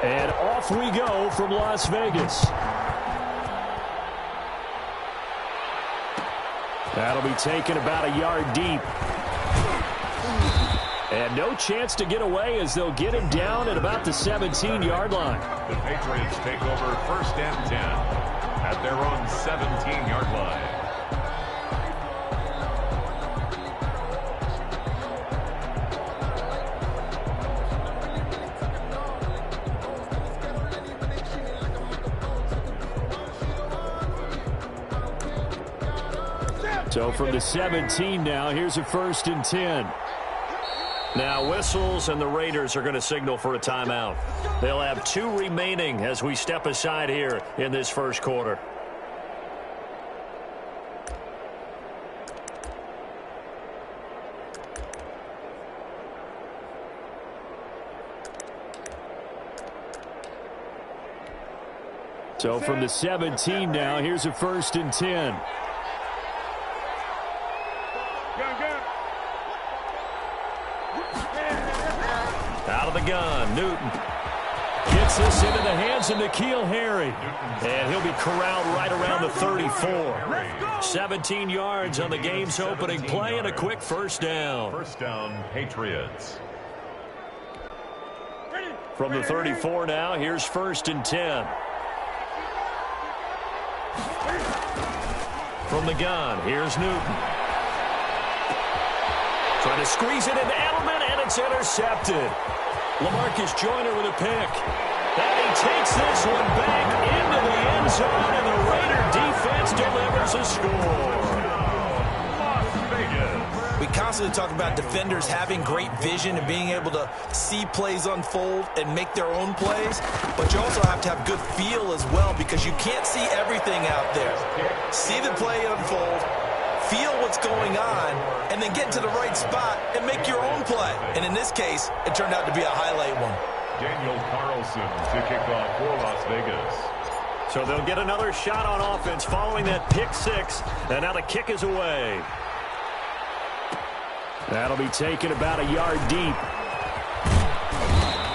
And off we go from Las Vegas. That'll be taken about a yard deep. And no chance to get away as they'll get him down at about the 17-yard line. The Patriots take over 1st and 10 at their own 17-yard line. So from the 17 now, here's a 1st and 10. Now whistles and the Raiders are going to signal for a timeout. They'll have 2 remaining as we step aside here in this first quarter. So from the 17 now, here's a 1st and 10. Out of the gun, Newton. Gets this into the hands of N'Keal Harry. And he'll be corralled right around the 34. 17 yards on the game's opening play and a quick first down. First down, Patriots. From the 34 now, here's 1st and 10. From the gun, here's Newton. Trying to squeeze it into Edelman, and it's intercepted. LaMarcus Joyner with a pick. And he takes this one back into the end zone, and the Raider defense delivers a score. Las Vegas. We constantly talk about defenders having great vision and being able to see plays unfold and make their own plays, but you also have to have good feel as well because you can't see everything out there. See the play unfold, feel what's going on, and then get to the right spot and make your own play. And in this case, it turned out to be a highlight one. Daniel Carlson to kick off for Las Vegas. So they'll get another shot on offense following that pick 6, and now the kick is away. That'll be taken about a yard deep.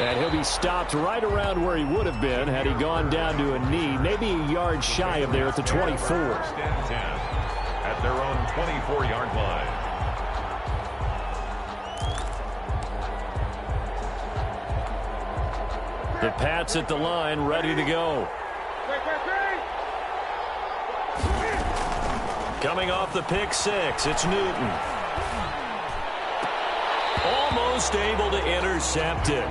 And he'll be stopped right around where he would have been had he gone down to a knee, maybe a yard shy of there at the 24. 1st and 10 at their own 24-yard line. The Pats at the line, ready to go. Coming off the pick 6, it's Newton. Almost able to intercept it.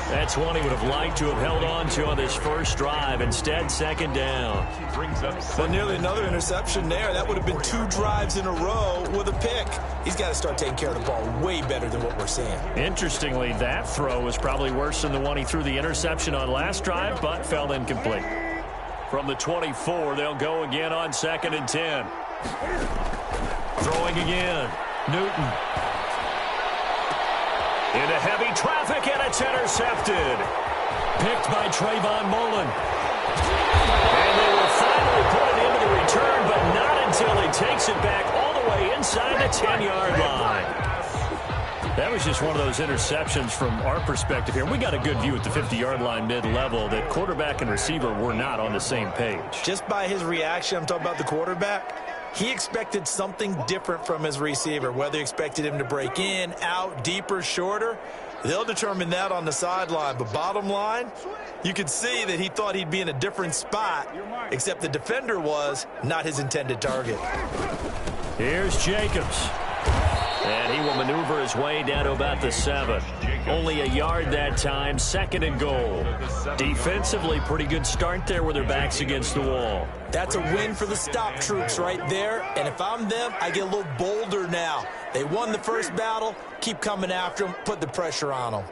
That's one he would have liked to have held on to on this first drive. Instead, 2nd down. But nearly another interception there. That would have been 2 drives in a row with a pick. He's got to start taking care of the ball way better than what we're seeing. Interestingly, that throw was probably worse than the one he threw the interception on last drive, but fell incomplete. From the 24, they'll go again on 2nd and 10. Throwing again. Newton. Into heavy traffic, and it's intercepted. Picked by Trayvon Mullen. And they will finally put it into the return, but not until he takes it back all the way inside the 10-yard line. That was just one of those interceptions from our perspective here. We got a good view at the 50-yard line mid-level that quarterback and receiver were not on the same page. Just by his reaction, I'm talking about the quarterback, he expected something different from his receiver, whether he expected him to break in, out, deeper, shorter. They'll determine that on the sideline. But bottom line, you could see that he thought he'd be in a different spot, except the defender was not his intended target. Here's Jacobs. And he will maneuver his way down to about the 7. Only a yard that time, 2nd and goal. Defensively, pretty good start there with their backs against the wall. That's a win for the stop troops right there. And if I'm them, I get a little bolder now. They won the first battle. Keep coming after them. Put the pressure on them.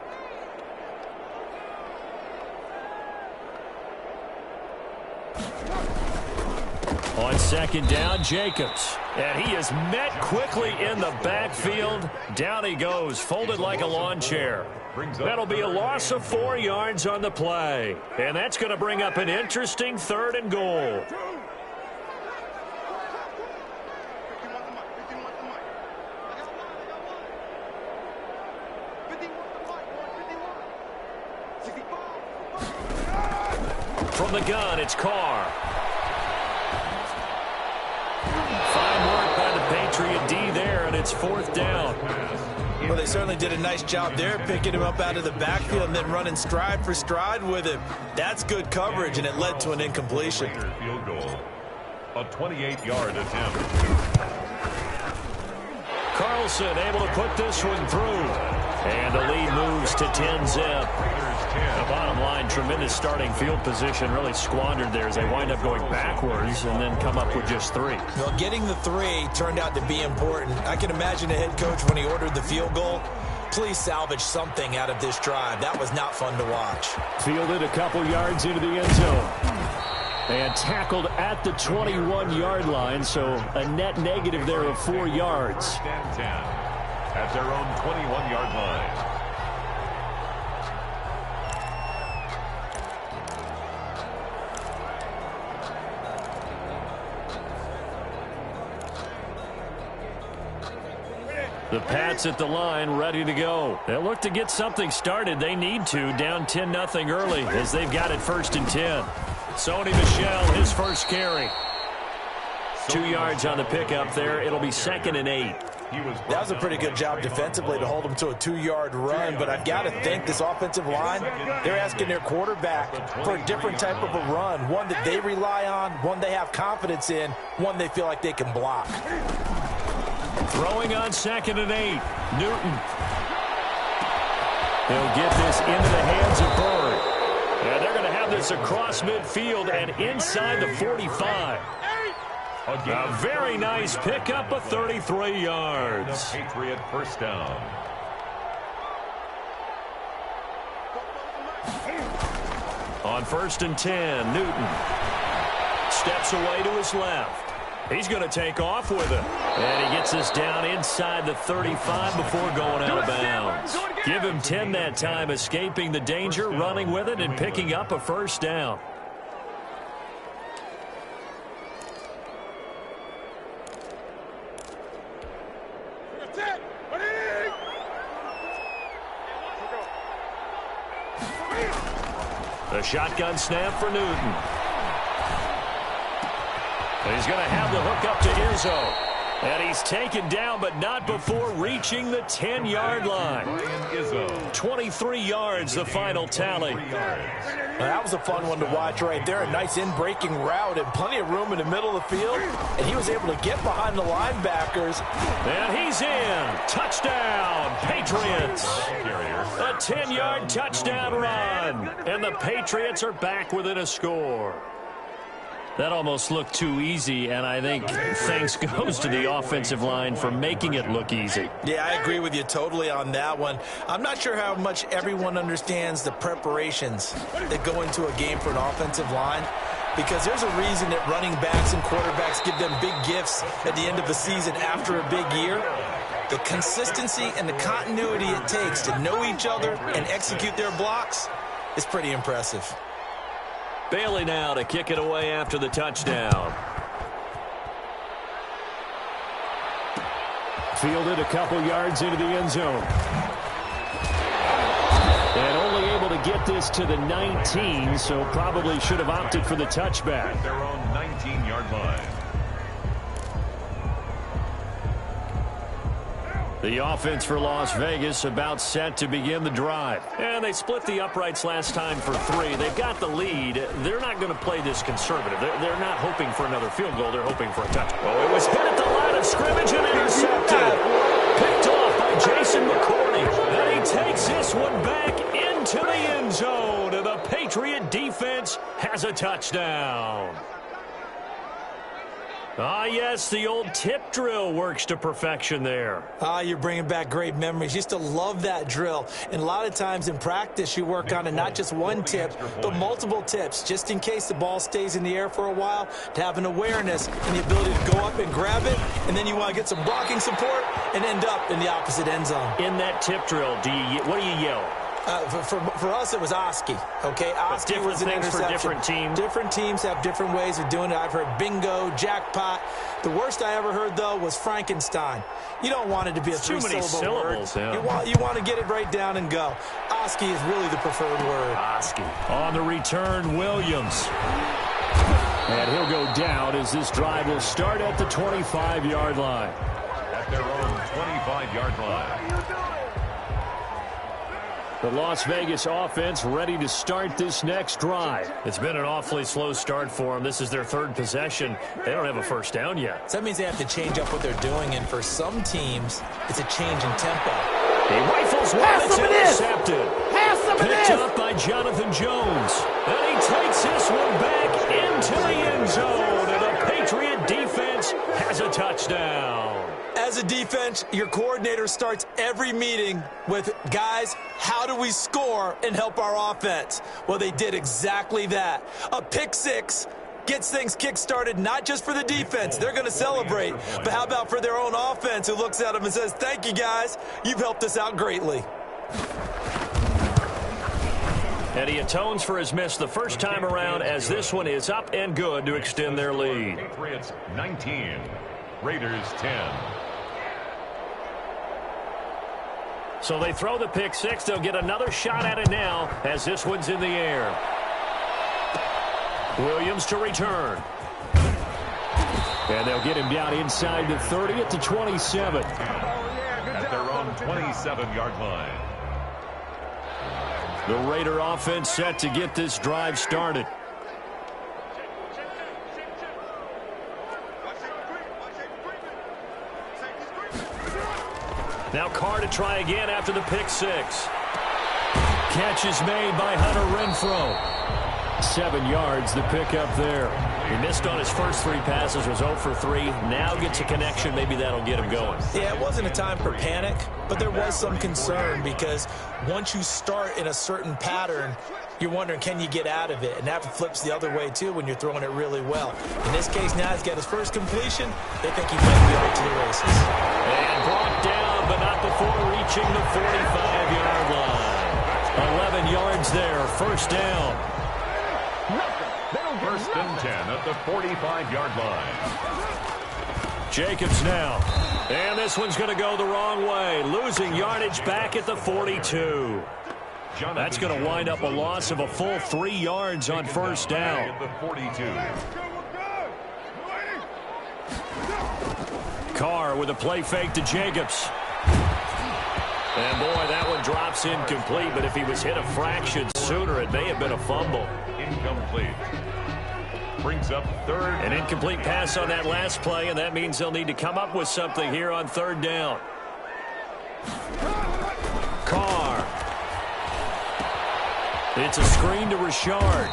On 2nd down, Jacobs. And he is met quickly in the backfield. Down he goes, folded like a lawn chair. That'll be a loss of 4 yards on the play. And that's going to bring up an interesting 3rd and goal. From the gun, it's Carr. Fine work by the Patriot D there, and it's 4th down. Well, they certainly did a nice job there, picking him up out of the backfield and then running stride for stride with him. That's good coverage, and it led to an incompletion. Field goal. A 28-yard attempt. Carlson able to put this one through. And the lead moves to 10-zip. The bottom line, tremendous starting field position, really squandered there as they wind up going backwards and then come up with just 3. Well, getting the 3 turned out to be important. I can imagine the head coach when he ordered the field goal. Please salvage something out of this drive. That was not fun to watch. Fielded a couple yards into the end zone. And tackled at the 21-yard line, so a net negative there of 4 yards. 10 at their own 21-yard line. The Pats at the line, ready to go. They'll look to get something started. They need to, down 10-0 early, as they've got it 1st and 10. Sony Michel, his first carry. 2 yards on the pickup there. It'll be 2nd and 8. That was a pretty good job defensively to hold them to a 2-yard run, but I've got to think this offensive line, they're asking their quarterback for a different type of a run, one that they rely on, one they have confidence in, one they feel like they can block. Throwing on 2nd and 8. Newton. He'll get this into the hands of Bird. And they're going to have this across midfield and inside the 45. A very nice pickup of 33 yards. The Patriot first down. On 1st and 10, Newton steps away to his left. He's going to take off with it. And he gets this down inside the 35 before going out of bounds. Give him 10 that time, escaping the danger, running with it, and picking up a 1st down. The shotgun snap for Newton. And he's going to have the hook up to Izzo. And he's taken down, but not before reaching the 10-yard line. 23 yards, the final tally. Well, that was a fun one to watch right there. A nice in-breaking route and plenty of room in the middle of the field. And he was able to get behind the linebackers. And he's in. Touchdown, Patriots. A 10-yard touchdown run. And the Patriots are back within a score. That almost looked too easy, and I think thanks goes to the offensive line for making it look easy. Yeah, I agree with you totally on that one. I'm not sure how much everyone understands the preparations that go into a game for an offensive line, because there's a reason that running backs and quarterbacks give them big gifts at the end of the season after a big year. The consistency and the continuity it takes to know each other and execute their blocks is pretty impressive. Bailey now to kick it away after the touchdown. Fielded a couple yards into the end zone. And only able to get this to the 19, so probably should have opted for the touchback. At their own 19-yard line. The offense for Las Vegas about set to begin the drive. And they split the uprights last time for 3. They've got the lead. They're not going to play this conservative. They're not hoping for another field goal. They're hoping for a touchdown. Oh, it was hit at the line of scrimmage and intercepted. Picked off by Jason McCourty. And he takes this one back into the end zone. And the Patriot defense has a touchdown. Ah, yes, the old tip drill works to perfection there. Ah, you're bringing back great memories. Used to love that drill. And a lot of times in practice, you work on it, not just one tip, but multiple tips, just in case the ball stays in the air for a while, to have an awareness and the ability to go up and grab it, and then you want to get some blocking support and end up in the opposite end zone. In that tip drill, what do you yell? For us, it was Oski. Okay, Oski was an interception. For different teams. Different teams have different ways of doing it. I've heard bingo, jackpot. The worst I ever heard, though, was Frankenstein. You don't want it to be a three-syllable word. Yeah. You want to get it right down and go. Oski is really the preferred word. Oski. On the return, Williams. And he'll go down as this drive will start at the 25-yard line. At their own 25-yard line. The Las Vegas offense ready to start this next drive. It's been an awfully slow start for them. This is their third possession. They don't have a first down yet. So that means they have to change up what they're doing, and for some teams, it's a change in tempo. He rifles one. It's intercepted. Picked up by Jonathan Jones. And he takes this one back into the end zone. And the Patriot defense has a touchdown. As a defense, your coordinator starts every meeting with, guys, how do we score and help our offense? Well, they did exactly that. A pick six gets things kick-started not just for the defense. They're going to celebrate. But how about for their own offense who looks at them and says, thank you, guys. You've helped us out greatly. And he atones for his miss the first time around as this one is up and good to extend their lead. Patriots 19, Raiders 10. So they throw the pick six. They'll get another shot at it now as this one's in the air. Williams to return. And they'll get him down inside the 30 at the 27. At their own 27-yard line. The Raider offense set to get this drive started. Now Carr to try again after the pick six. Catch is made by Hunter Renfrow. 7 yards, the pickup there. He missed on his first 3 passes, was 0 for 3. Now gets a connection. Maybe that'll get him going. Yeah, it wasn't a time for panic, but there was some concern because once you start in a certain pattern, you're wondering, can you get out of it? And that flips the other way, too, when you're throwing it really well. In this case, now he's got his first completion. They think he might be off to the races. And brought down, but not before reaching the 45-yard line. 11 yards there, first down. First and 10 at the 45-yard line. Jacobs now. And this one's going to go the wrong way. Losing yardage back at the 42. That's going to wind up a loss of a full 3 yards on first down. At the 42. Carr with a play fake to Jacobs. And boy, that one drops incomplete, but if he was hit a fraction sooner, it may have been a fumble. Incomplete. Brings up third. An incomplete pass on that last play, and that means they'll need to come up with something here on third down. Carr. It's a screen to Richard.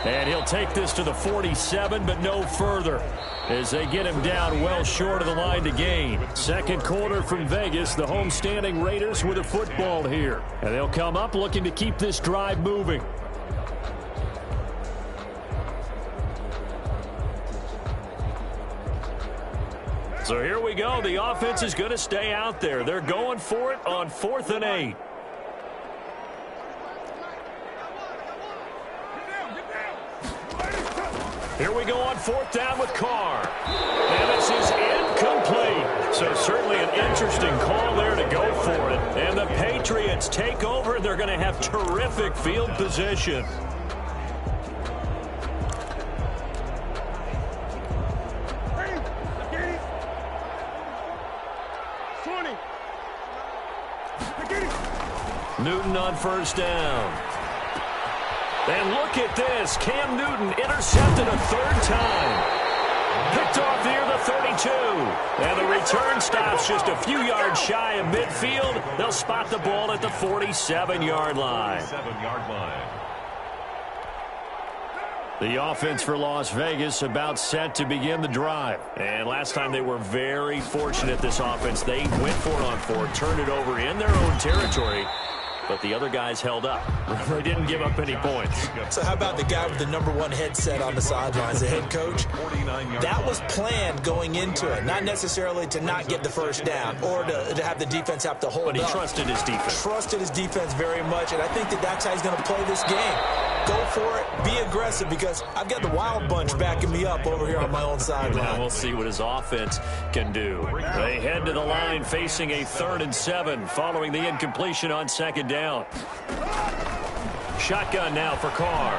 And he'll take this to the 47, but no further, as they get him down well short of the line to gain. Second quarter from Vegas, the homestanding Raiders with a football here. And they'll come up looking to keep this drive moving. So here we go. The offense is going to stay out there. They're going for it on 4th and 8. Here we go on 4th down with Carr. And this is incomplete. So certainly an interesting call there to go for it. And the Patriots take over, and they're going to have terrific field position. Newton on first down. And look at this. Cam Newton intercepted a third time. Picked off near the 32. And the return stops just a few yards shy of midfield. They'll spot the ball at the 47-yard line. 47-yard line. The offense for Las Vegas about set to begin the drive. And last time they were very fortunate, this offense. They went for it on 4, turned it over in their own territory. but the other guys held up. They didn't give up any points. So how about the guy with the #1 headset on the sidelines, the head coach? That was planned going into it, not necessarily to not get the first down or to have the defense have to hold up. But he trusted his defense. Trusted his defense very much, and I think that's how he's going to play this game. Go for it, be aggressive, because I've got the Wild Bunch backing me up over here on my own sideline. Now we'll see what his offense can do. They head to the line facing a 3rd and 7 following the incompletion on 2nd down. Shotgun now for Carr.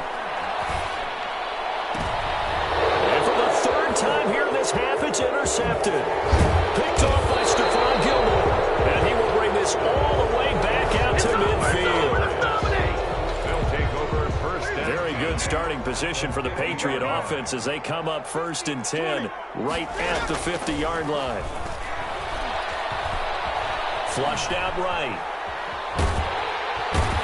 And for the 3rd time here in this half, it's intercepted. Picked off by Stephon Gilmore. And he will bring this all the way back out to midfield. Very good starting position for the Patriot offense as they come up 1st and 10 right at the 50-yard line. Flushed out right.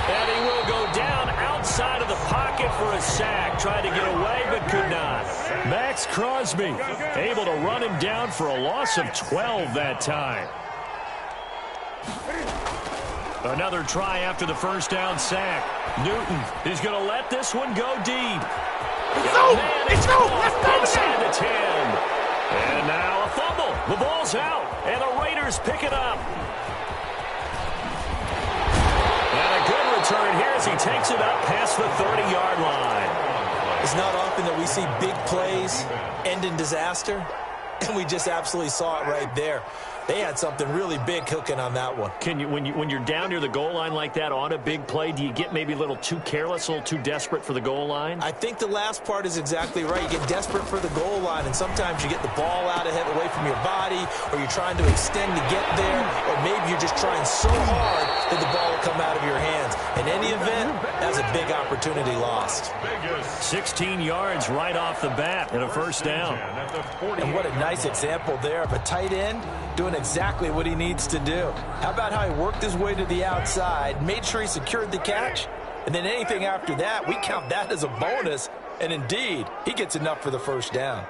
And he will go down outside of the pocket for a sack. Tried to get away but could not. Max Crosby able to run him down for a loss of 12 that time. Another try after the 1st down sack. Newton is going to let this one go deep. It's inside the 10. And now a fumble. The ball's out, and the Raiders pick it up. And a good return here as he takes it up past the 30-yard line. It's not often that we see big plays end in disaster, and we just absolutely saw it right there. They had something really big cooking on that one. Can you, when you're down near the goal line like that on a big play, do you get maybe a little too careless, a little too desperate for the goal line? I think the last part is exactly right. You get desperate for the goal line, and sometimes you get the ball out ahead away from your body, or you're trying to extend to get there, or maybe you're just trying so hard that the ball will come out of your hands. In any event, that's a big opportunity lost. 16 yards right off the bat and a 1st down. And what a nice example there of a tight end doing exactly what he needs to do. How about how he worked his way to the outside, made sure he secured the catch, and then anything after that, we count that as a bonus, and indeed, he gets enough for the 1st down.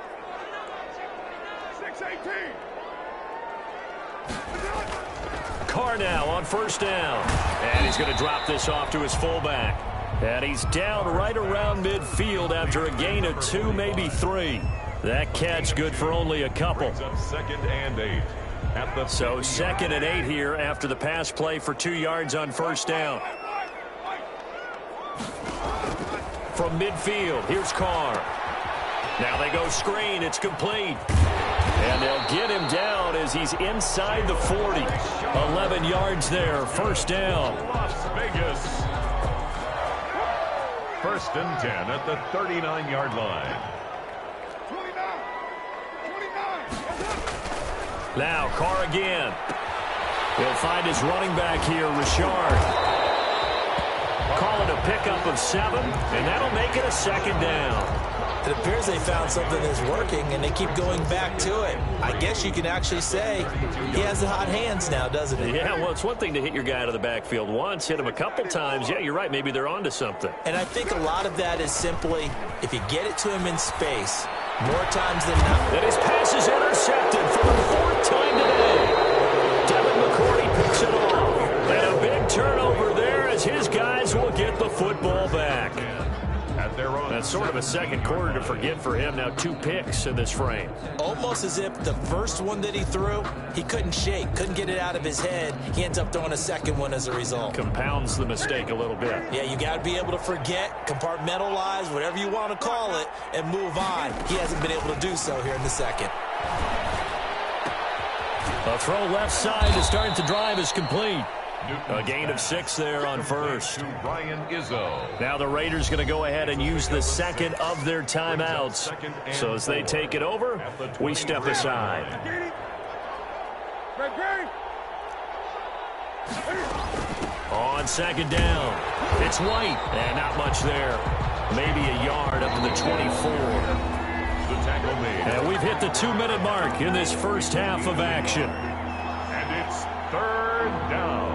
Carr now on 1st down, and he's going to drop this off to his fullback. And he's down right around midfield after a gain of 2, maybe 3. That catch good for only a couple. 2nd and 8. So 2nd and 8 here after the pass play for 2 yards on 1st down. From midfield, here's Carr. Now they go screen. It's complete. And they'll get him down as he's inside the 40. 11 yards there. 1st down. Las Vegas. 1st and 10 at the 39-yard line. Now Carr again. He'll find his running back here, Richard. Call it a pickup of 7, and that'll make it a 2nd down. It appears they found something that's working, and they keep going back to it. I guess you can actually say he has the hot hands now, doesn't he? Yeah, well, it's one thing to hit your guy out of the backfield once, hit him a couple times. Yeah, you're right. Maybe they're onto something. And I think a lot of that is simply if you get it to him in space, more times than not. And his pass is intercepted for the 4th time today. Devin McCourty picks it off. And a big turnover there as his guys will get the football back. That's sort of a 2nd quarter to forget for him. Now 2 picks in this frame. Almost as if the first one that he threw, he couldn't shake, couldn't get it out of his head. He ends up throwing a 2nd one as a result. Compounds the mistake a little bit. Yeah, you got to be able to forget, compartmentalize, whatever you want to call it, and move on. He hasn't been able to do so here in the 2nd. A throw left side to start the drive is complete. A gain of 6 there on 1st. Now the Raiders going to go ahead and use the 2nd of their timeouts. So as they take it over, we step aside. On 2nd down, it's White, and not much there. Maybe a yard up to the 24. And we've hit the 2-minute mark in this first half of action. And it's 3rd down.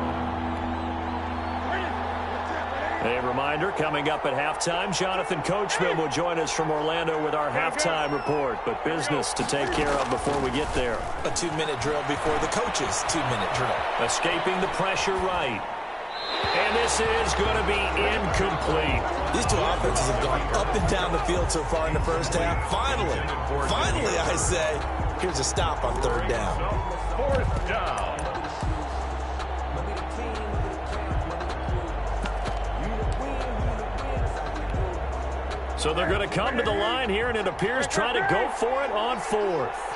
A reminder, coming up at halftime, Jonathan Coachman will join us from Orlando with our halftime report. But business to take care of before we get there. A 2-minute drill before the coach's 2-minute drill. Escaping the pressure right. And this is going to be incomplete. These two offenses have gone up and down the field so far in the first half. Finally, I say, here's a stop on third down. Fourth down. So they're going to come to the line here, and it appears trying to go for it on fourth.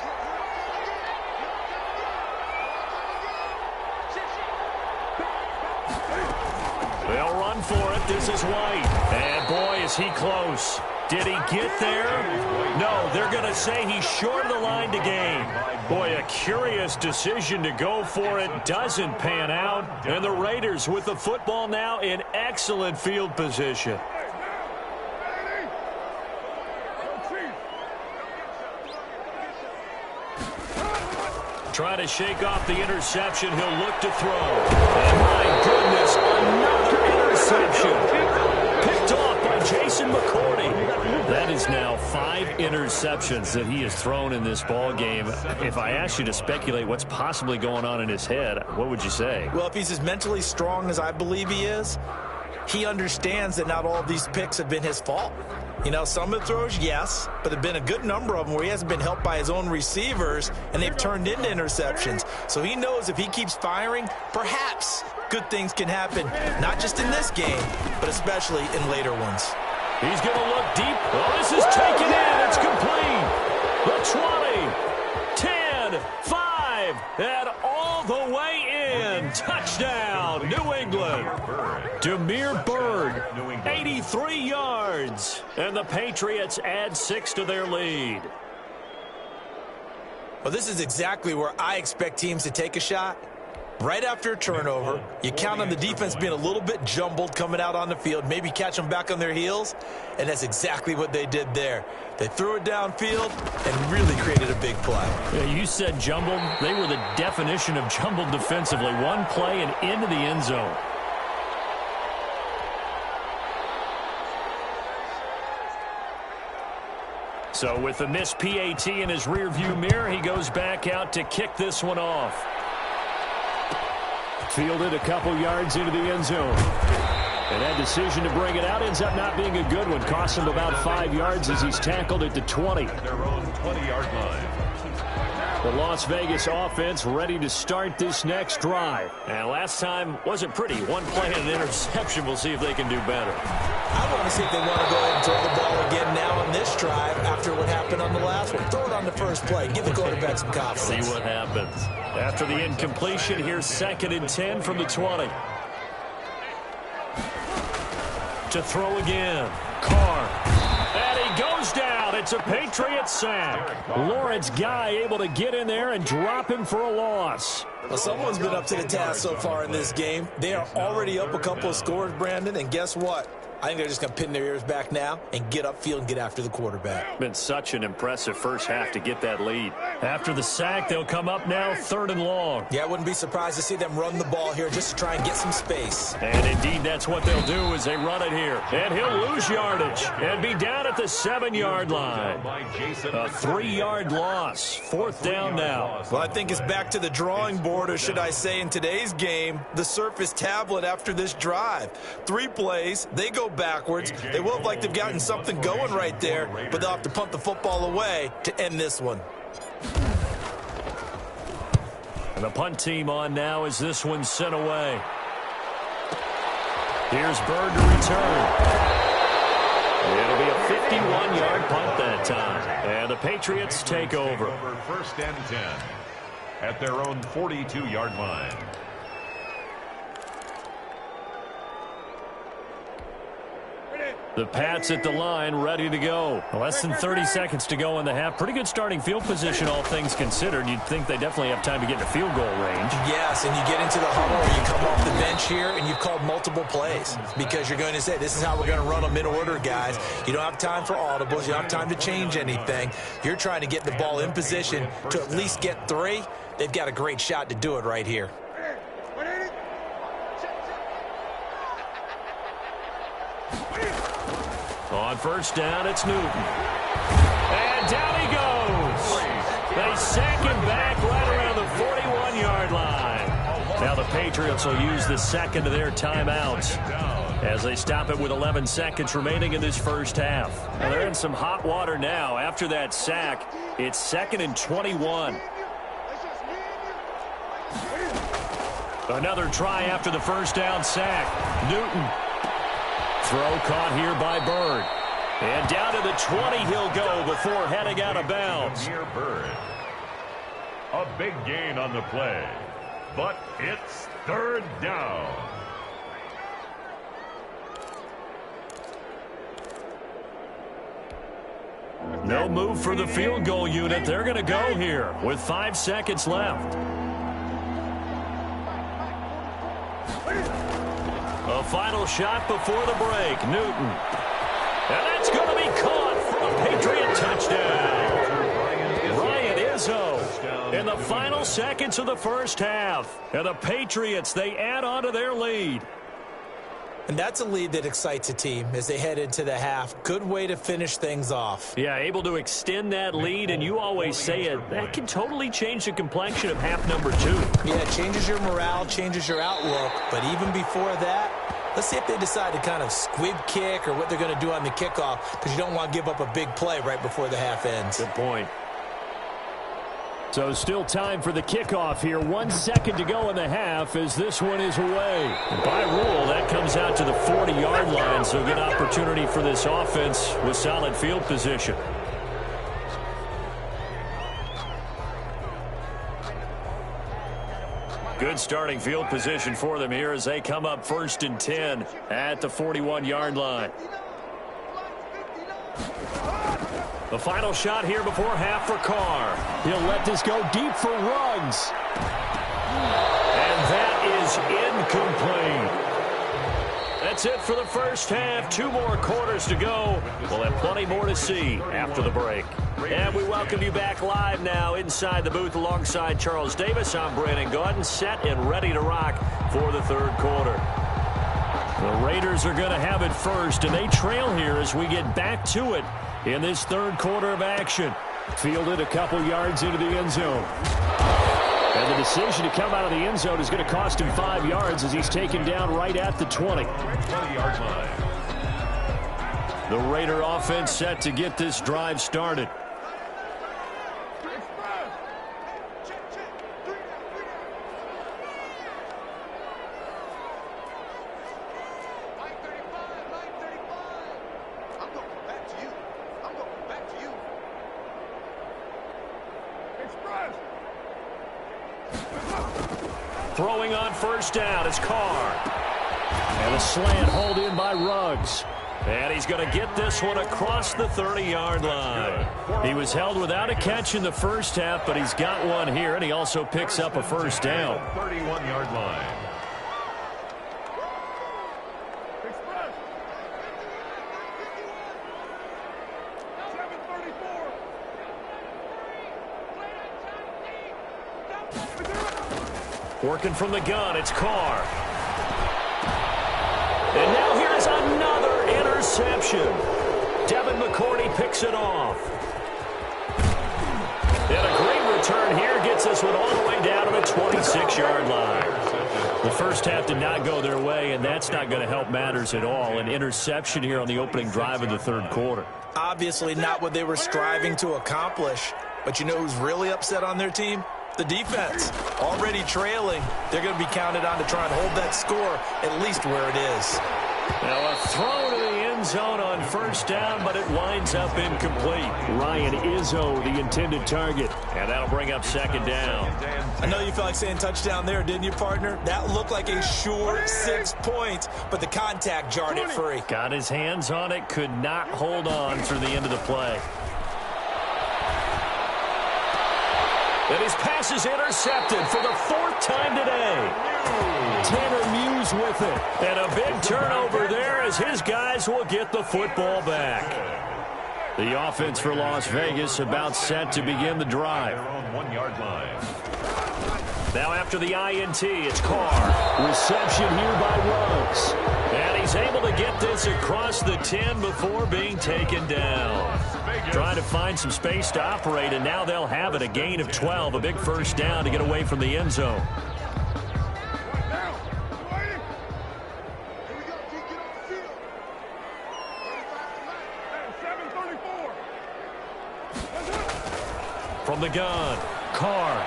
They'll run for it. This is White. And, boy, is he close. Did he get there? No, they're going to say he's short of the line to gain. Boy, a curious decision to go for it. Doesn't pan out. And the Raiders with the football now in excellent field position. Trying to shake off the interception. He'll look to throw. And my goodness, another interception. Picked off by Jason McCourty. That is now 5 interceptions that he has thrown in this ball game. If I asked you to speculate what's possibly going on in his head, what would you say? Well, if he's as mentally strong as I believe he is, he understands that not all of these picks have been his fault. You know, some of the throws, yes, but there have been a good number of them where he hasn't been helped by his own receivers, and they've turned into interceptions. So he knows if he keeps firing, perhaps good things can happen, not just in this game, but especially in later ones. He's going to look deep. Oh, this is taken in. It's complete. The 20, 10, 5, and all the way in. Touchdown, New England. Damiere Byrd, 83 yards. And the Patriots add 6 to their lead. Well, this is exactly where I expect teams to take a shot. Right after a turnover, you count on the defense being a little bit jumbled coming out on the field, maybe catch them back on their heels, and that's exactly what they did there. They threw it downfield and really created a big play. Yeah, you said jumbled. They were the definition of jumbled defensively. One play and into the end zone. So with the missed PAT in his rearview mirror, he goes back out to kick this one off. Fielded a couple yards into the end zone. And that decision to bring it out ends up not being a good one. Costs him about 5 yards as he's tackled at the 20. Their own 20-yard line. The Las Vegas offense ready to start this next drive. And last time wasn't pretty. One play and an interception. We'll see if they can do better. I want to see if they want to go ahead and throw the ball again now on this drive after what happened on the last one. Throw it on the first play. Give the quarterback some confidence. See what happens. After the incompletion, here's 2nd and 10 from the 20. To throw again. Carr. And he goes down. It's a Patriot sack. Lawrence Guy able to get in there and drop him for a loss. Well, someone's been up to the task so far in this game. They are already up a couple of scores, Brandon, and guess what? I think they're just going to pin their ears back now and get upfield and get after the quarterback. Been such an impressive first half to get that lead. After the sack, they'll come up now 3rd and long. Yeah, I wouldn't be surprised to see them run the ball here just to try and get some space. And indeed, that's what they'll do as they run it here. And he'll lose yardage and be down at the 7-yard line. A 3-yard loss. 4th down now. Well, I think it's back to the drawing board, or should I say in today's game, the Surface tablet after this drive. 3 plays, they go backwards. They will have like they've gotten something going right there, but they'll have to punt the football away to end this one. And the punt team on now as this one's sent away. Here's Byrd to return. It'll be a 51-yard punt that time. And the Patriots take over. 1st and 10 at their own 42-yard line. The Pats at the line, ready to go. Less than 30 seconds to go in the half. Pretty good starting field position, all things considered. You'd think they definitely have time to get in field goal range. Yes, and you get into the huddle or you come off the bench here and you've called multiple plays because you're going to say, this is how we're going to run them in order, guys. You don't have time for audibles. You don't have time to change anything. You're trying to get the ball in position to at least get 3. They've got a great shot to do it right here. On 1st down, it's Newton. And down he goes. They sack him back right around the 41-yard line. Now the Patriots Patriots will use the second of their timeouts as they stop it with 11 seconds remaining in this first half. Now they're in some hot water now. After that sack, it's 2nd and 21. Another try after the first down sack. Newton. Throw caught here by Bird. And down to the 20 he'll go before heading out of bounds. Near Bird. A big gain on the play, but it's 3rd down. No move for the field goal unit. They're going to go here with 5 seconds left. A final shot before the break. Newton. And that's going to be caught for a Patriot touchdown. Ryan Izzo in the final seconds of the first half. And the Patriots, they add on to their lead. And that's a lead that excites a team as they head into the half. Good way to finish things off. Yeah, able to extend that lead, and you always say it, that can totally change the complexion of half number 2. Yeah, it changes your morale, changes your outlook. But even before that, let's see if they decide to kind of squib kick or what they're going to do on the kickoff, because you don't want to give up a big play right before the half ends. Good point. So still time for the kickoff here. 1 second to go in the half as this one is away. By rule, that comes out to the 40-yard line, so good opportunity for this offense with solid field position. Good starting field position for them here as they come up 1st and 10 at the 41-yard line. The final shot here before half for Carr. He'll let this go deep for Ruggs. And that is incomplete. That's it for the first half. 2 more quarters to go. We'll have plenty more to see after the break. And we welcome you back live now inside the booth alongside Charles Davis. I'm Brandon Gaudin, set and ready to rock for the 3rd quarter. The Raiders are going to have it first, and they trail here as we get back to it in this 3rd quarter of action. Fielded a couple yards into the end zone. And the decision to come out of the end zone is going to cost him 5 yards as he's taken down right at the 20. 20-yard line. The Raider offense set to get this drive started. Throwing on first down, it's Carr. And a slant hauled in by Ruggs. And he's going to get this one across the 30-yard line. He was held without a catch in the first half, but he's got one here, and he also picks up a first down. 31-yard line. Working from the gun, it's Carr. And now here's another interception. Devin McCourty picks it off. And a great return here gets this one all the way down to the 26-yard line. The first half did not go their way, and that's not going to help matters at all. An interception here on the opening drive of the 3rd quarter. Obviously not what they were striving to accomplish. But you know who's really upset on their team? The defense. Already trailing. They're going to be counted on to try and hold that score at least where it is. Now a throw to the end zone on first down, but it winds up incomplete. Ryan Izzo, the intended target. And that'll bring up 2nd down. I know you felt like saying touchdown there, didn't you, partner? That looked like a sure 6 points, but the contact jarred it free. Got his hands on it, could not hold on through the end of the play. And his pass is intercepted for the 4th time today. Tanner Muse with it. And a big turnover there as his guys will get the football back. The offense for Las Vegas about set to begin the drive. On 1-yard line. Now after the INT, it's Carr. Reception here by Ruggs. And he's able to get this across the 10 before being taken down. Trying to find some space to operate, and now they'll have it. A gain of 12, a big first down to get away from the end zone. From the gun, Carr.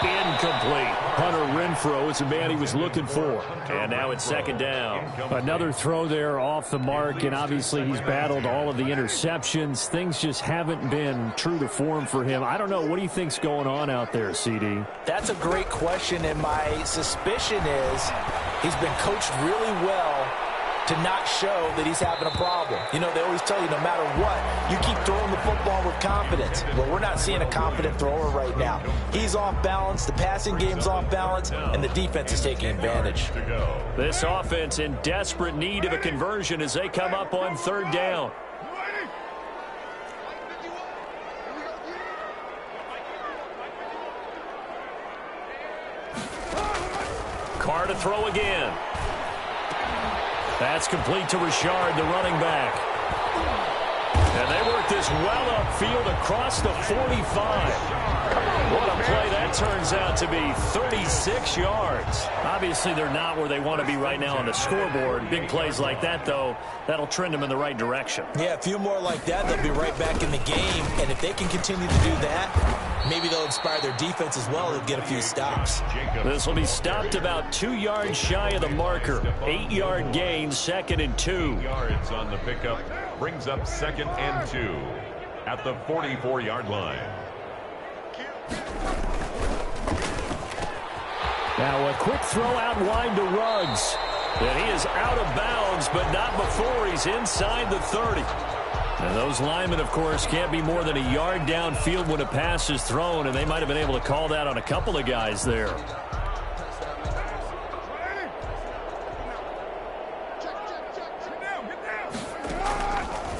Incomplete. Hunter Renfrow is the man he was looking for. And now it's second down. Another throw there off the mark, and obviously he's battled all of the interceptions. Things just haven't been true to form for him. I don't know. What do you think's going on out there, CD? That's a great question, and my suspicion is he's been coached really well to not show that he's having a problem. You know, they always tell you no matter what, you keep throwing the football with confidence. Well, we're not seeing a confident thrower right now. He's off balance, the passing game's off balance, and the defense is taking advantage. This offense in desperate need of a conversion as they come up on third down. Carr to throw again. That's complete to Richard, the running back. And they work this well upfield across the 45. What a play that turns out to be, 36 yards. Obviously, they're not where they want to be right now on the scoreboard. Big plays like that, though, that'll trend them in the right direction. Yeah, a few more like that, they'll be right back in the game. And if they can continue to do that, maybe they'll inspire their defense as well and get a few stops. This will be stopped about 2 yards shy of the marker. 8-yard gain, 2nd and 2. Yards on the pickup brings up 2nd and 2 at the 44-yard line. Now a quick throw out wide to Ruggs. And he is out of bounds, but not before he's inside the 30. And those linemen, of course, can't be more than a yard downfield when a pass is thrown, and they might have been able to call that on a couple of guys there.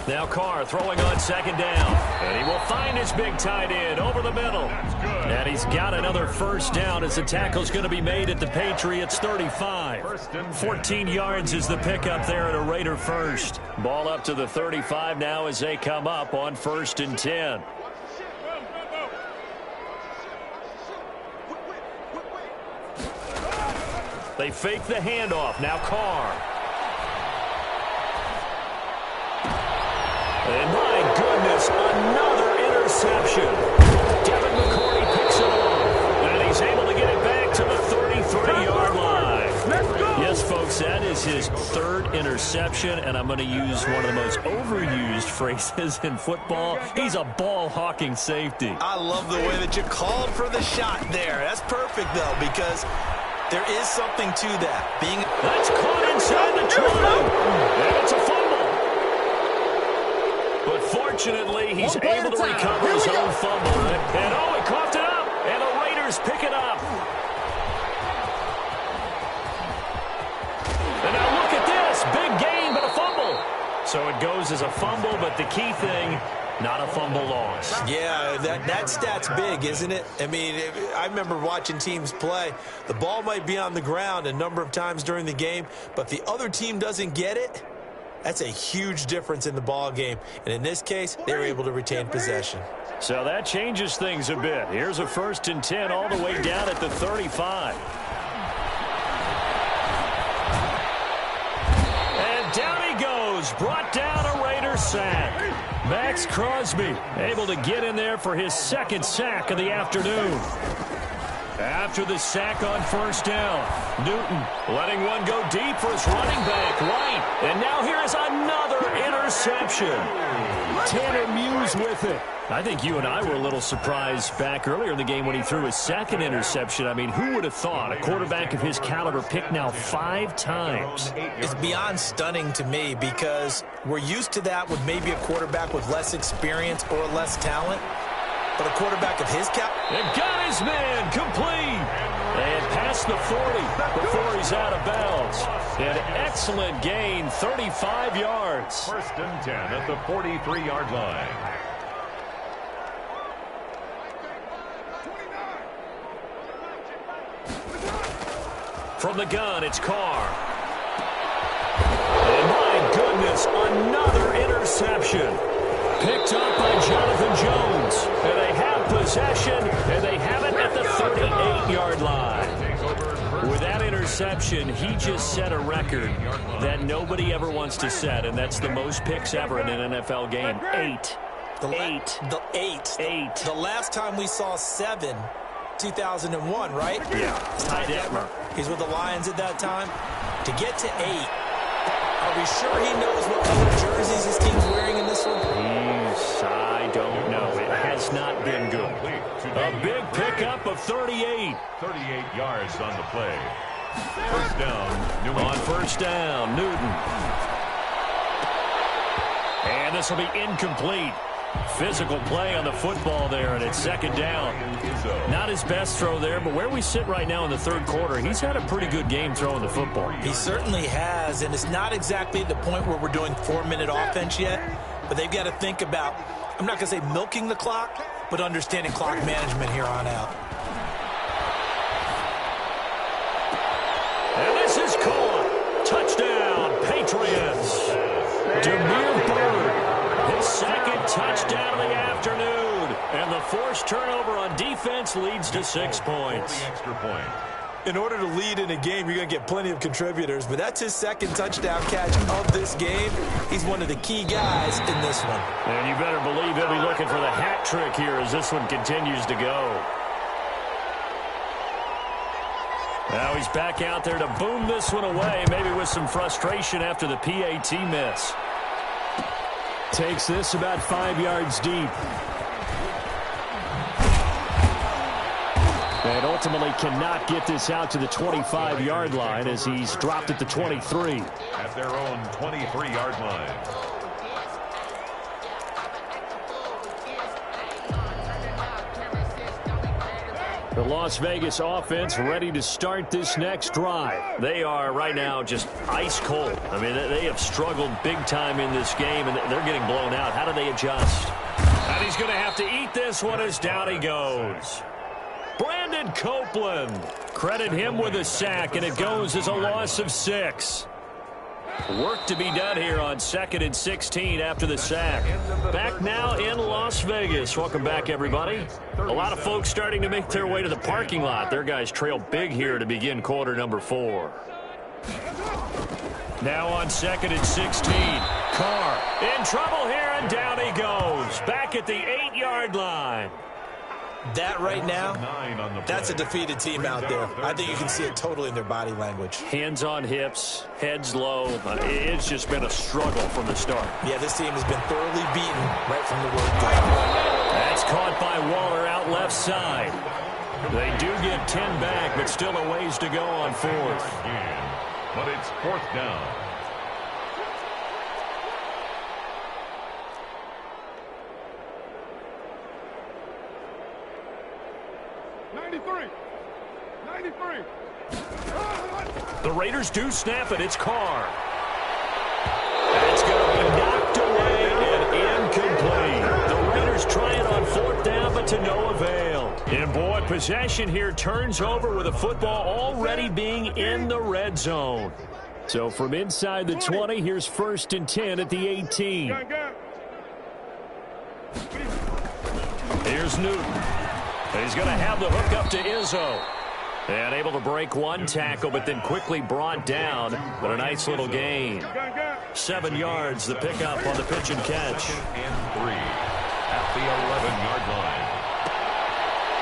Now Carr throwing on 2nd down. And he will find his big tight end over the middle. And he's got another first down as the tackle's going to be made at the Patriots 35. 14 yards is the pickup there at a Raider first. Ball up to the 35 now as they come up on 1st and 10. They fake the handoff. Now Carr. And my goodness, another interception. Devin McCourty picks it off. And he's able to get it back to the 33-yard line. Yes, folks, that is his 3rd interception, and I'm going to use one of the most overused phrases in football. He's a ball-hawking safety. I love the way that you called for the shot there. That's perfect, though, because there is something to that. That's caught inside the 20. And it's a fumble. But fortunately, he's able to recover his own fumble. And oh, he coughed it up. And the Raiders pick it up. And now look at this. Big gain, but a fumble. So it goes as a fumble, but the key thing, not a fumble loss. Yeah, that stat's big, isn't it? I mean, I remember watching teams play. The ball might be on the ground a number of times during the game, but the other team doesn't get it. That's a huge difference in the ball game. And in this case, they were able to retain possession. So that changes things a bit. Here's a 1st and 10 all the way down at the 35. And down he goes. Brought down a Raider sack. Max Crosby able to get in there for his 2nd sack of the afternoon. After the sack on 1st down, Newton letting one go deep for his running back right. And now here's another interception. Tanner Muse with it. I think you and I were a little surprised back earlier in the game when he threw his 2nd interception. I mean, who would have thought a quarterback of his caliber picked now 5 times? It's beyond stunning to me because we're used to that with maybe a quarterback with less experience or less talent. But a quarterback of his cap. And got his man complete. And past the 40 before he's out of bounds. An excellent gain, 35 yards. 1st and 10 at the 43-yard line. From the gun, it's Carr. And my goodness, another interception. Picked up by Jonathan Jones. And they have possession, and they have it at the 38-yard line. With that interception, he just set a record that nobody ever wants to set, and that's the most picks ever in an NFL game, 8. Eight. The last time we saw 7, 2001, right? Yeah. Ty Detmer. He's with the Lions at that time. To get to 8, are we sure he knows what color jerseys his team's wearing in this one? I don't know. It has not been good. A big pickup of 38. 38 yards on the play. First down, On first down, Newton. And this will be incomplete. Physical play on the football there, and it's second down. Not his best throw there, but where we sit right now in the third quarter, he's had a pretty good game throwing the football. He certainly has, and it's not exactly at the point where we're doing 4-minute offense yet, but they've got to think about, I'm not going to say milking the clock, but understanding clock management here on out. And this is caught. Touchdown, Patriots. Demir Bird, his second touchdown of the afternoon. And the forced turnover on defense leads to 6 points. the extra point. In order to lead in a game, you're going to get plenty of contributors, but that's his second touchdown catch of this game. He's one of the key guys in this one. And you better believe he'll be looking for the hat trick here as this one continues to go. Now he's back out there to boom this one away, maybe with some frustration after the PAT miss. Takes this about 5 yards deep. And ultimately cannot get this out to the 25-yard line as he's dropped at the 23. At their own 23-yard line. The Las Vegas offense ready to start this next drive. They are right now just ice cold. I mean, they have struggled big time in this game, and they're getting blown out. How do they adjust? And he's going to have to eat this one as down he goes. Brandon Copeland. Credit him with a sack, and it goes as a loss of 6. Work to be done here on 2nd and 16 after the sack. Back now in Las Vegas. Welcome back, everybody. A lot of folks starting to make their way to the parking lot. Their guys trail big here to begin quarter number 4. Now on 2nd and 16. Carr in trouble here, and down he goes. Back at the 8-yard line. That right now, that's a defeated team out there. I think you can see it totally in their body language. Hands on hips, heads low. It's just been a struggle from the start. Yeah, this team has been thoroughly beaten right from the word go. That's caught by Waller out left side. They do get 10 back, but still a ways to go on 4th. But it's 4th down. The Raiders do snap it. It's Carr. That's going to be knocked away and incomplete. The Raiders try it on 4th down, but to no avail. And boy, possession here turns over with a football already being in the red zone. So from inside the 20, here's 1st and 10 at the 18. Here's Newton. He's going to have the hook up to Izzo. And able to break one tackle, but then quickly brought down. But a nice little gain. 7 yards, the pickup on the pitch and catch. 2nd and 3 at the 11-yard line.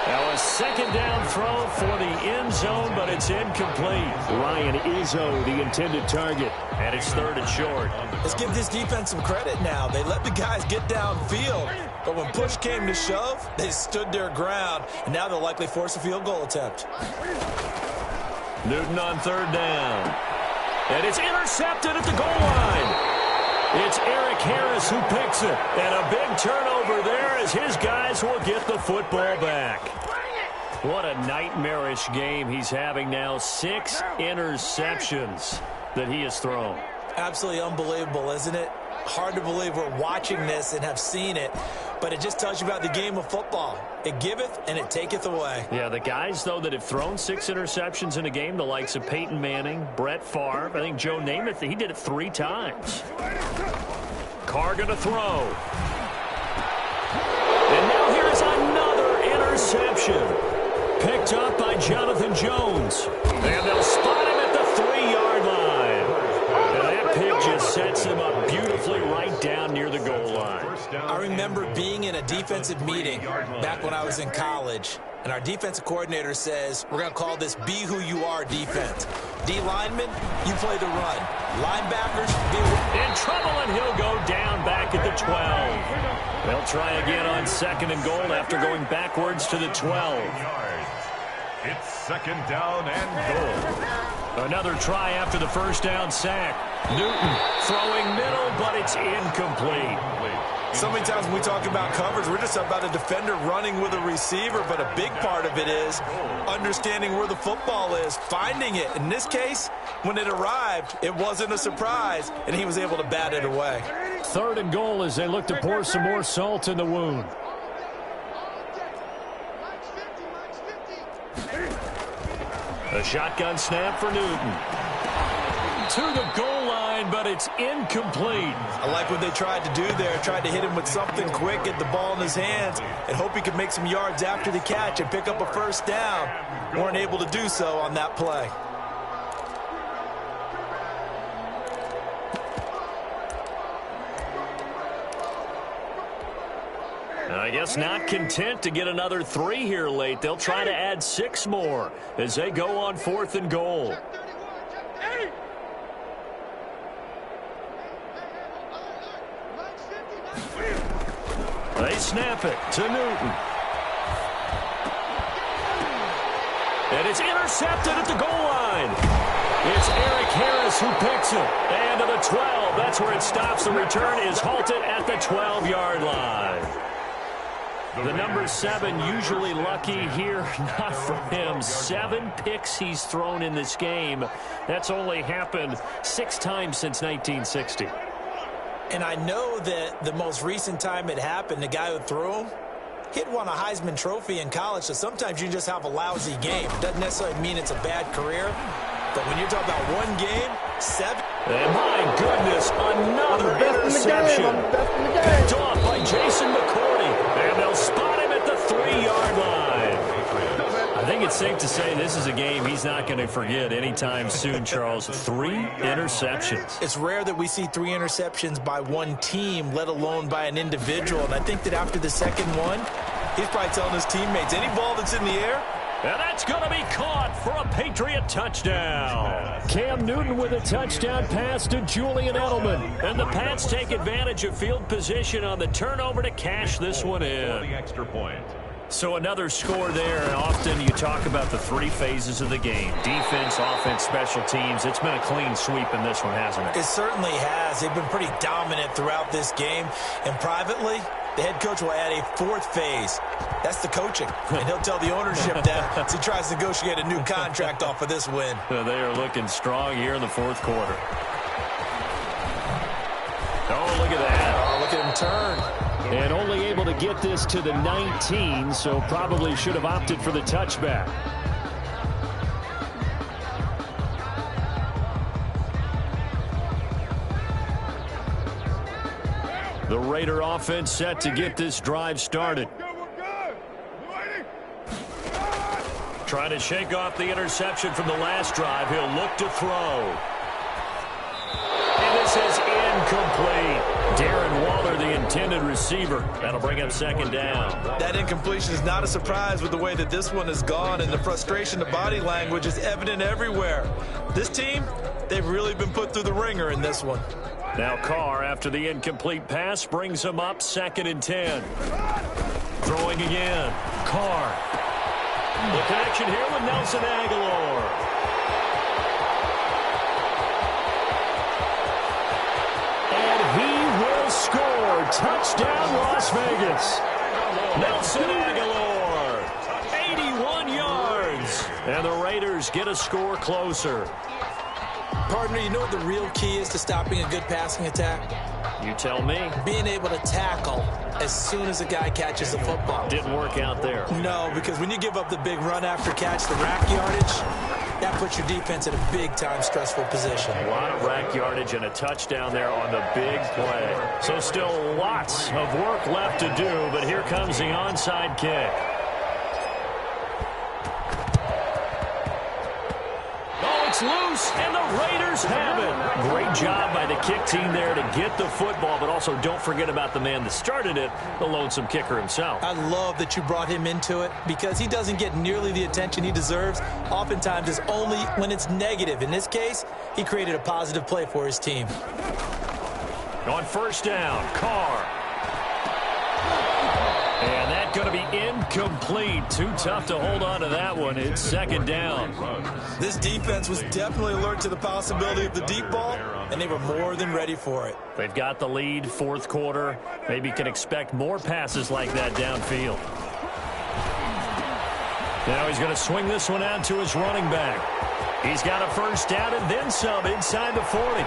Now a 2nd down throw for the end zone, but it's incomplete. Ryan Izzo, the intended target. And it's 3rd and short. Let's give this defense some credit now. They let the guys get downfield, but when push came to shove, they stood their ground, and now they'll likely force a field goal attempt. Newton on 3rd down. And it's intercepted at the goal line. It's Eric Harris who picks it. And a big turnover there as his guys will get the football back. What a nightmarish game he's having now. 6 interceptions that he has thrown. Absolutely unbelievable, isn't it? Hard to believe we're watching this and have seen it, but it just tells you about the game of football. It giveth and it taketh away. Yeah, the guys, though, that have thrown 6 interceptions in a game, the likes of Peyton Manning, Brett Favre, I think Joe Namath, he did it 3 times. Carr going to throw. And now here's another interception. Picked up by Jonathan Jones. And they'll spot him at the 3-yard line. And that pick just sets him up beautifully right down near the goal line. I remember being in a defensive meeting back when I was in college, and our defensive coordinator says, we're going to call this Be Who You Are defense. D linemen, you play the run. Linebackers, in trouble, and he'll go down back at the 12. They'll try again on 2nd and goal after going backwards to the 12. It's 2nd down and goal. Another try after the first down sack. Newton throwing middle, but it's incomplete. So many times when we talk about coverage, we're just about a defender running with a receiver, but a big part of it is understanding where the football is, finding it. In this case, when it arrived, it wasn't a surprise, and he was able to bat it away. 3rd and goal as they look to pour some more salt in the wound. A shotgun snap for Newton. To the goal line, but it's incomplete. I like what they tried to do there. Tried to hit him with something quick, get the ball in his hands, and hope he could make some yards after the catch and pick up a first down. Weren't able to do so on that play. I guess not content to get another 3 here late. They'll try to add 6 more as they go on 4th and goal. They snap it to Newton. And it's intercepted at the goal line. It's Eric Harris who picks it. And to the 12. That's where it stops. The return is halted at the 12-yard line. The number 7 usually lucky here. Not for him. 7 picks he's thrown in this game. That's only happened 6 times since 1960. And I know that the most recent time it happened, the guy who threw him, he'd won a Heisman Trophy in college, so sometimes you just have a lousy game. Doesn't necessarily mean it's a bad career, but when you're talking about one game, 7. And my goodness, another interception. Picked off by Jason McCourty, and they'll spot him at the 3-yard line. I think it's safe to say this is a game he's not going to forget anytime soon, Charles. 3 interceptions. It's rare that we see 3 interceptions by one team, let alone by an individual. And I think that after the second one, he's probably telling his teammates, any ball that's in the air, and that's going to be caught for a Patriot touchdown. Cam Newton with a touchdown pass to Julian Edelman. And the Pats take advantage of field position on the turnover to cash this one in. Extra point. So another score there, and often you talk about the 3 phases of the game. Defense, offense, special teams. It's been a clean sweep in this one, hasn't it? It certainly has. They've been pretty dominant throughout this game. And privately, the head coach will add a 4th phase. That's the coaching. And he'll tell the ownership that as he tries to negotiate a new contract off of this win. They are looking strong here in the 4th quarter. Oh, look at that. Oh, look at him turn. And only able to get this to the 19, so probably should have opted for the touchback. The Raider offense set to get this drive started. Trying to shake off the interception from the last drive. He'll look to throw. And this is incomplete. Darren Waller, the intended receiver. That'll bring up 2nd down. That incompletion is not a surprise with the way that this one has gone, and the frustration, the body language is evident everywhere. This team, they've really been put through the ringer in this one. Now Carr, after the incomplete pass, brings him up 2nd and 10. Throwing again. Carr. The connection here with Nelson Aguilar. Score. Touchdown, Las Vegas. Nelson Aguilar. 81 yards. And the Raiders get a score closer. Partner, you know what the real key is to stopping a good passing attack? You tell me. Being able to tackle as soon as a guy catches the football. Didn't work out there. No, because when you give up the big run after catch, the rack yardage, that puts your defense in a big-time stressful position. A lot of rack yardage and a touchdown there on the big play. So still lots of work left to do, but here comes the onside kick. Oh, it's it's loose, and the Raiders have it. Great job by the kick team there to get the football, but also don't forget about the man that started it, the lonesome kicker himself. I love that you brought him into it because he doesn't get nearly the attention he deserves. Oftentimes, it's only when it's negative. In this case, he created a positive play for his team. On first down, Carr. And that's going to be incomplete. Too tough to hold on to that one. It's second down. This defense was definitely alert to the possibility of the deep ball, and they were more than ready for it. They've got the lead, fourth quarter. Maybe can expect more passes like that downfield. Now he's going to swing this one out to his running back. He's got a first down and then some inside the 40.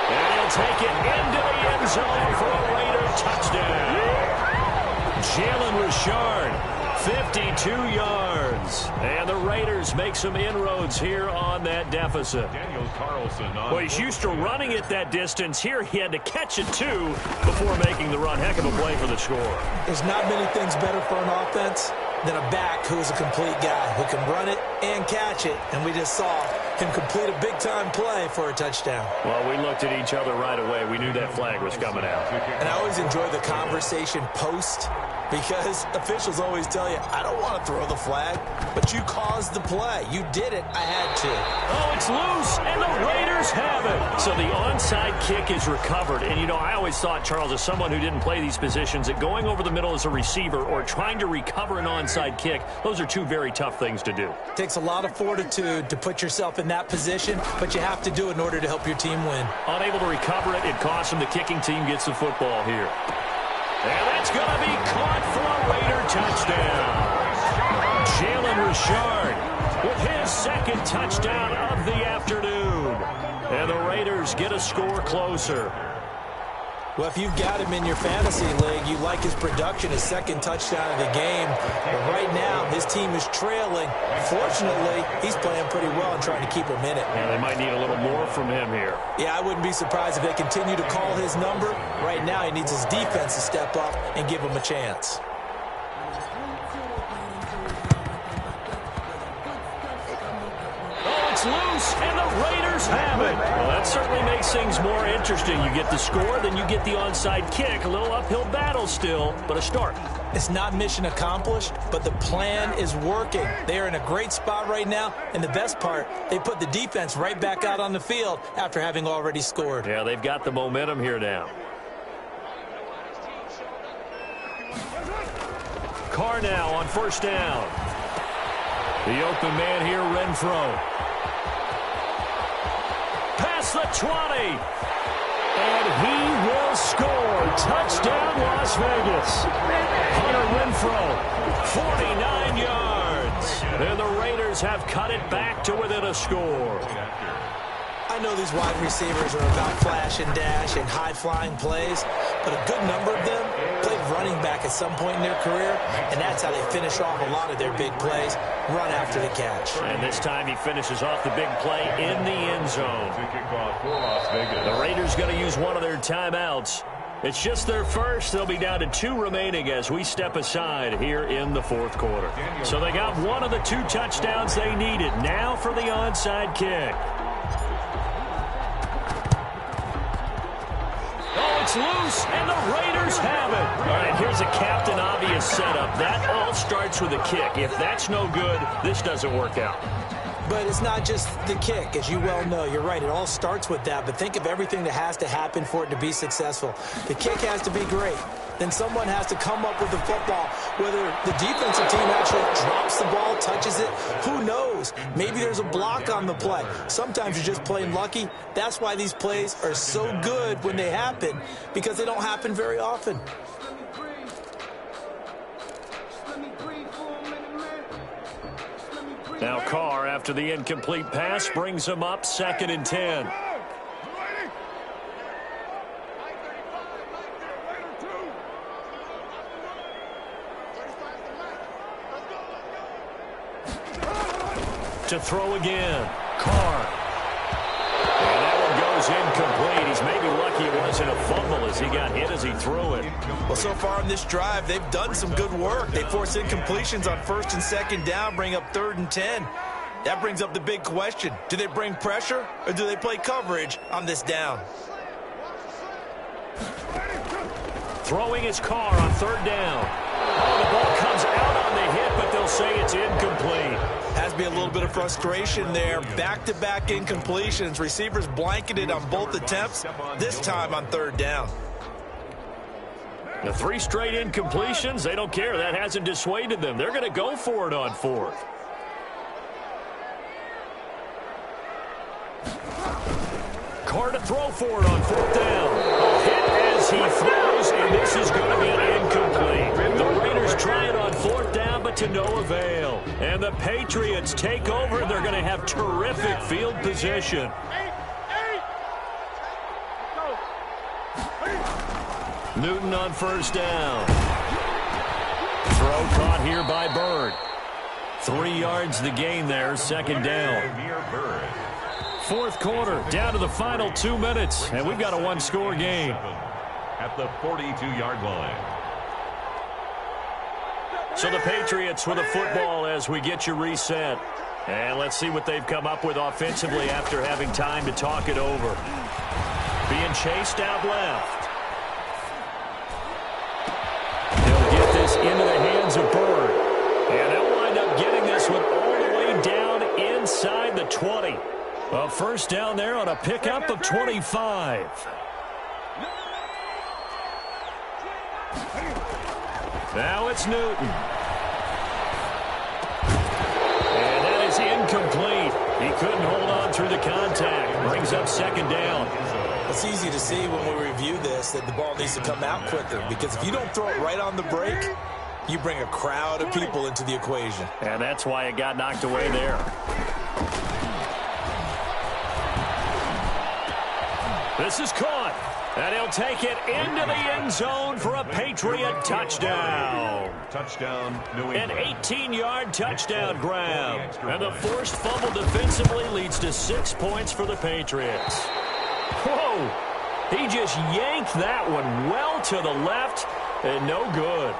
And he'll take it into the end zone for a Raider touchdown. Jalen Richard, 52 yards. And the Raiders make some inroads here on that deficit. Well, he's used to running it that distance. Here he had to catch it, too, before making the run. Heck of a play for the score. There's not many things better for an offense than a back who is a complete guy who can run it and catch it. And we just saw him complete a big-time play for a touchdown. Well, we looked at each other right away. We knew that flag was coming out. And I always enjoy the conversation post because officials always tell you, I don't want to throw the flag, but you caused the play. You did it. I had to. Oh, it's loose, and the Raiders have it. So the onside kick is recovered. And, you know, I always thought, Charles, as someone who didn't play these positions, that going over the middle as a receiver or trying to recover an onside kick, those are two very tough things to do. It takes a lot of fortitude to put yourself in that position, but you have to do it in order to help your team win. Unable to recover it, it costs him. The kicking team gets the football here. And that's going to be caught for a Raider touchdown. Jalen Richard with his second touchdown of the afternoon. And the Raiders get a score closer. Well, if you've got him in your fantasy league, you like his production, his second touchdown of the game. But right now, his team is trailing. Fortunately, he's playing pretty well and trying to keep him in it. Yeah, they might need a little more from him here. Yeah, I wouldn't be surprised if they continue to call his number. Right now, he needs his defense to step up and give him a chance. Oh, it's loose, and the Raiders have it. Well, that certainly makes things more interesting. You get the score, then you get the onside kick. A little uphill battle still, but a start. It's not mission accomplished, but the plan is working. They are in a great spot right now, and the best part, they put the defense right back out on the field after having already scored. Yeah, they've got the momentum here now. Carr now on first down. The open man here, Renfro. Past the 20. And he will score. Touchdown, Las Vegas. Hunter Renfro, 49 yards. And the Raiders have cut it back to within a score. I know these wide receivers are about flash and dash and high-flying plays, but a good number of them played running back at some point in their career, and that's how they finish off a lot of their big plays, run after the catch. And this time he finishes off the big play in the end zone. The Raiders going to use one of their timeouts. It's just their first. They'll be down to 2 remaining as we step aside here in the fourth quarter. So they got one of the 2 touchdowns they needed. Now for the onside kick. Oh, it's loose, and the Raiders have it. All right, here's a Captain Obvious setup. That all starts with a kick. If that's no good, this doesn't work out. But it's not just the kick, as you well know. You're right, it all starts with that. But think of everything that has to happen for it to be successful. The kick has to be great. Then someone has to come up with the football. Whether the defensive team actually drops the ball, touches it, who knows? Maybe there's a block on the play. Sometimes you're just plain lucky. That's why these plays are so good when they happen, because they don't happen very often. Now Carr, after the incomplete pass, brings him up 2nd and 10. To throw again, Carr. And that one goes incomplete. He's maybe lucky it wasn't a fumble as he got hit as he threw it. Well, so far in this drive, they've done some good work. They force incompletions on 1st and 2nd down, bring up 3rd and 10. That brings up the big question. Do they bring pressure or do they play coverage on this down? Throwing his car on third down. Oh, the ball comes out on the hit, but they'll say it's incomplete. Has to be a little bit of frustration there. Back-to-back incompletions. Receivers blanketed on both attempts, this time on third down. The 3 straight incompletions, they don't care. That hasn't dissuaded them. They're going to go for it on fourth. Carr to throw for it on fourth down. A hit as he throws, and this is going to be incomplete. The Raiders try it on fourth down, but to no avail. And the Patriots take over. They're going to have terrific field position. Newton on first down. Throw caught here by Bird. 3 yards the gain there, second down. Fourth quarter, down to the final 2 minutes, and we've got a one-score game. At the 42-yard line. So the Patriots with a football as we get you reset. And let's see what they've come up with offensively after having time to talk it over. Being chased out left. They'll get this into the hands of Bird. And they'll wind up getting this one all the way down inside the 20. A first down there on a pickup of 25. Now it's Newton. And that is incomplete. He couldn't hold on through the contact. Brings up second down. It's easy to see when we review this that the ball needs to come out quicker, because if you don't throw it right on the break, you bring a crowd of people into the equation. And that's why it got knocked away there. This is caught. And he'll take it into the end zone for a Patriot touchdown. Touchdown, New England. An 18-yard touchdown grab. And the forced fumble defensively leads to 6 points for the Patriots. Whoa! He just yanked that one well to the left and no good.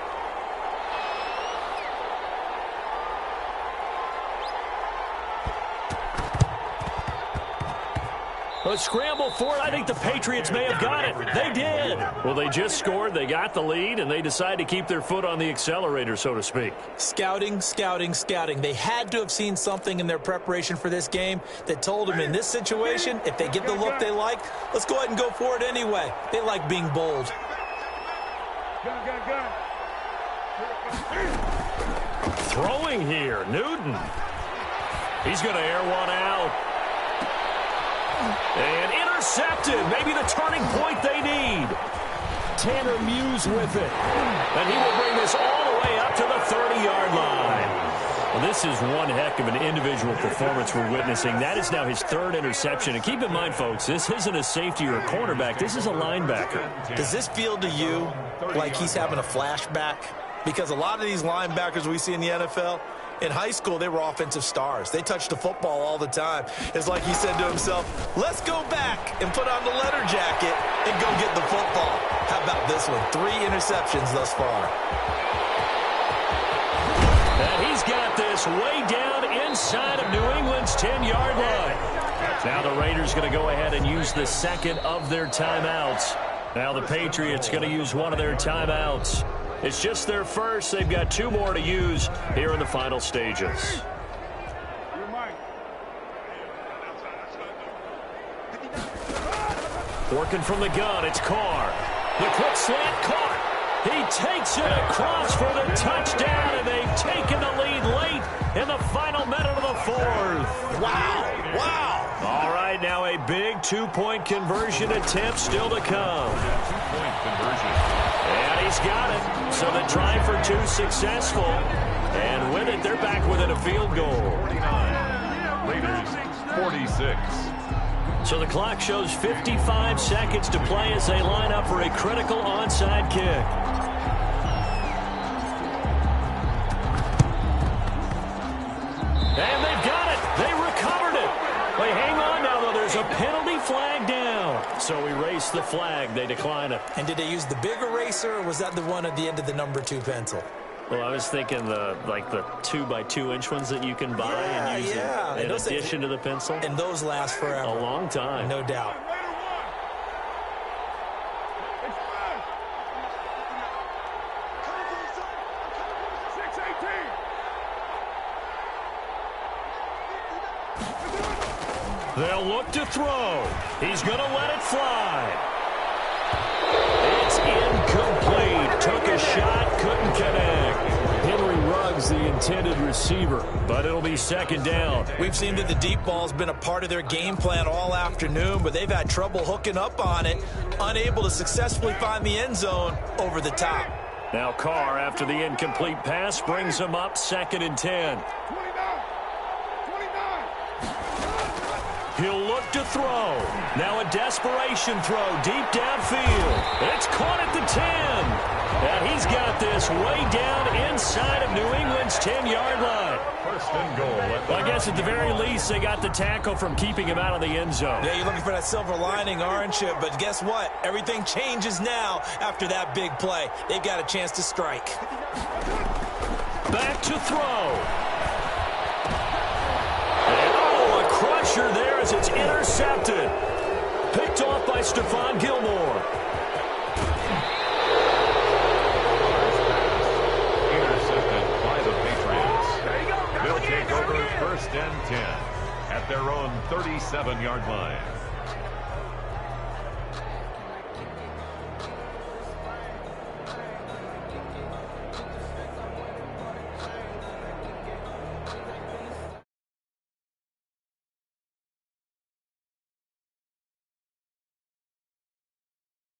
A scramble for it. I think the Patriots may have got it. They did. Well, they just scored. They got the lead, and they decide to keep their foot on the accelerator, so to speak. Scouting, scouting, scouting. They had to have seen something in their preparation for this game that told them in this situation, if they get the look they like, let's go ahead and go for it anyway. They like being bold. Throwing here, Newton. He's going to air one out. And intercepted. Maybe the turning point they need. Tanner Muse with it. And he will bring this all the way up to the 30-yard line. Well, this is one heck of an individual performance we're witnessing. That is now his 3rd interception. And keep in mind, folks, this isn't a safety or a cornerback. This is a linebacker. Does this feel to you like he's having a flashback? Because a lot of these linebackers we see in the NFL, in high school, they were offensive stars. They touched the football all the time. It's like he said to himself, let's go back and put on the leather jacket and go get the football. How about this one? 3 interceptions thus far. And he's got this way down inside of New England's 10-yard line. Now the Raiders going to go ahead and use the second of their timeouts. Now the Patriots going to use one of their timeouts. It's just their first. They've got 2 more to use here in the final stages. Working from the gun, it's Carr. The quick slant caught. He takes it across for the touchdown, and they've taken the lead late in the final minute of the 4th. Wow, wow. All right, now a big 2-point conversion attempt still to come. 2-point conversion. And he's got it. So the try for 2 successful. And with it, they're back within a field goal. 49. Raiders 46. So the clock shows 55 seconds to play as they line up for a critical onside kick. And they've got it. They recovered it. Wait, hang on now, though. There's a penalty flag down. So we race the flag. They decline it. And did they use the big eraser, or was that the one at the end of the number 2 pencil? Well, I was thinking the 2x2-inch ones that you can buy and use in addition to the pencil. And those last forever. A long time. No doubt. They'll look to throw. He's going to let it fly. It's incomplete. Took a shot, couldn't connect. Henry Ruggs, the intended receiver, but it'll be second down. We've seen that the deep ball's been a part of their game plan all afternoon, but they've had trouble hooking up on it, unable to successfully find the end zone over the top. Now Carr, after the incomplete pass, brings him up 2nd and 10. He'll look to throw. Now a desperation throw deep downfield. It's caught at the 10. And he's got this way down inside of New England's 10-yard line. First and goal. Well, I guess at the very least they got the tackle from keeping him out of the end zone. Yeah, you're looking for that silver lining, aren't you? But guess what? Everything changes now after that big play. They've got a chance to strike. Back to throw. Crusher there as it's intercepted. Picked off by Stephon Gilmore. Intercepted by the Patriots. They'll take over 1st and 10 at their own 37-yard line.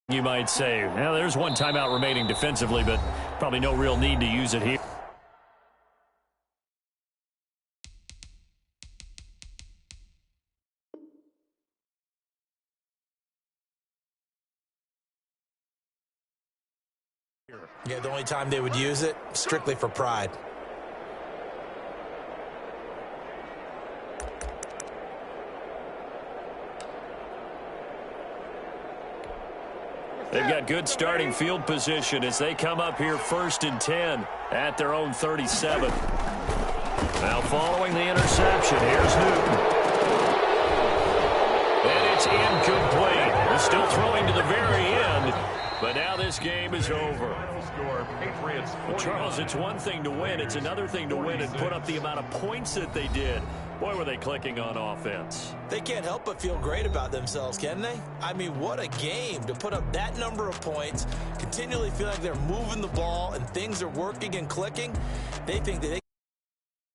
You might say, well, there's one timeout remaining defensively, but probably no real need to use it here. Yeah, the only time they would use it, strictly for pride. They've got good starting field position as they come up here 1st and 10 at their own 37. Now following the interception, here's Newton. And it's incomplete. He's still throwing to the very end, but now this game is over. Well, Charles, it's one thing to win. It's another thing to win and put up the amount of points that they did. Boy, were they clicking on offense. They can't help but feel great about themselves, can they? I mean, what a game to put up that number of points, continually feel like they're moving the ball and things are working and clicking. They think that they